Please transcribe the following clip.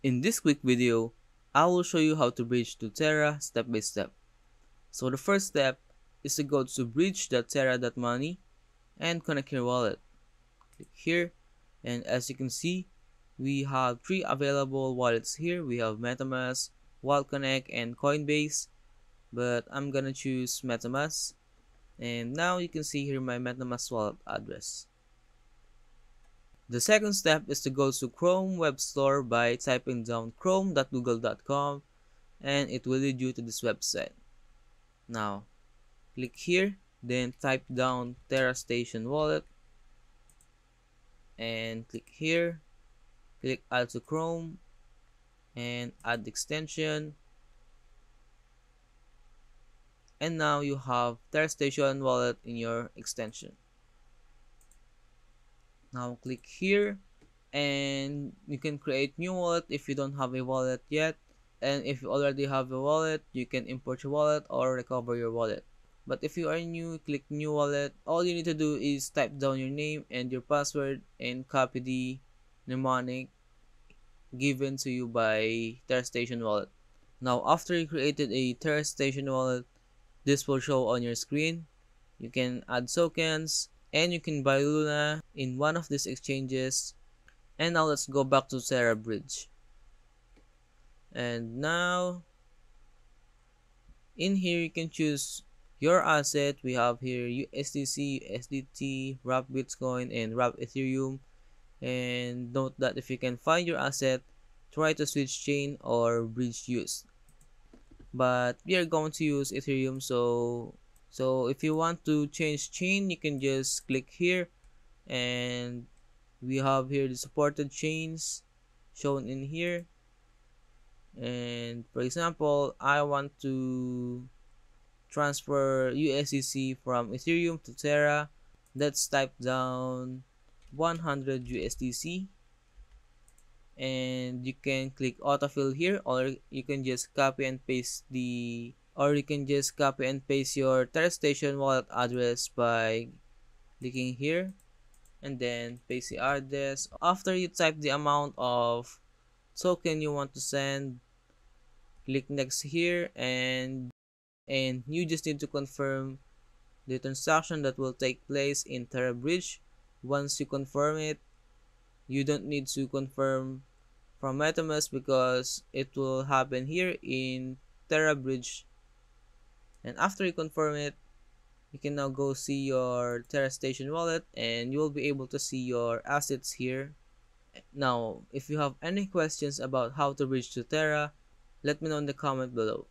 In this quick video, I will show you how to bridge to Terra step by step. So the first step is to go to bridge.terra.money and connect your wallet. Click here, and as you can see, we have three available wallets here. We have MetaMask, Wallet Connect, and Coinbase, but I'm gonna choose MetaMask. And now you can see here my MetaMask wallet address. The second step is to go to Chrome Web Store by typing down chrome.google.com, and it will lead you to this website. Now, click here, then type down Terra Station Wallet, and click here, click Add to Chrome, and add extension. And now you have Terra Station Wallet in your extension. Now click here, and you can create new wallet if you don't have a wallet yet, and if you already have a wallet, you can import your wallet or recover your wallet. But if you are new, click new wallet. All you need to do is type down your name and your password and copy the mnemonic given to you by Terra Station Wallet. Now after you created a Terra Station Wallet, this will show on your screen. You can add tokens, and you can buy Luna in one of these exchanges. And now let's go back to Terra Bridge. And now in here you can choose your asset. We have here USDC, USDT, wrap Bitcoin, and wrap Ethereum. And note that if you can find your asset, try to switch chain or bridge use. But we are going to use Ethereum, so if you want to change chain, you can just click here, and we have here the supported chains shown in here. And for example, I want to transfer USDC from Ethereum to Terra. Let's type down 100 USDC, and you can click autofill here, or you can just copy and paste your Terra Station wallet address by clicking here and then paste the address. After you type the amount of token you want to send, click next here, and you just need to confirm the transaction that will take place in Terra Bridge. Once you confirm it, you don't need to confirm from MetaMask because it will happen here in Terra Bridge. And after you confirm it, you can now go see your Terra Station wallet, and you will be able to see your assets here. Now, if you have any questions about how to bridge to Terra, let me know in the comment below.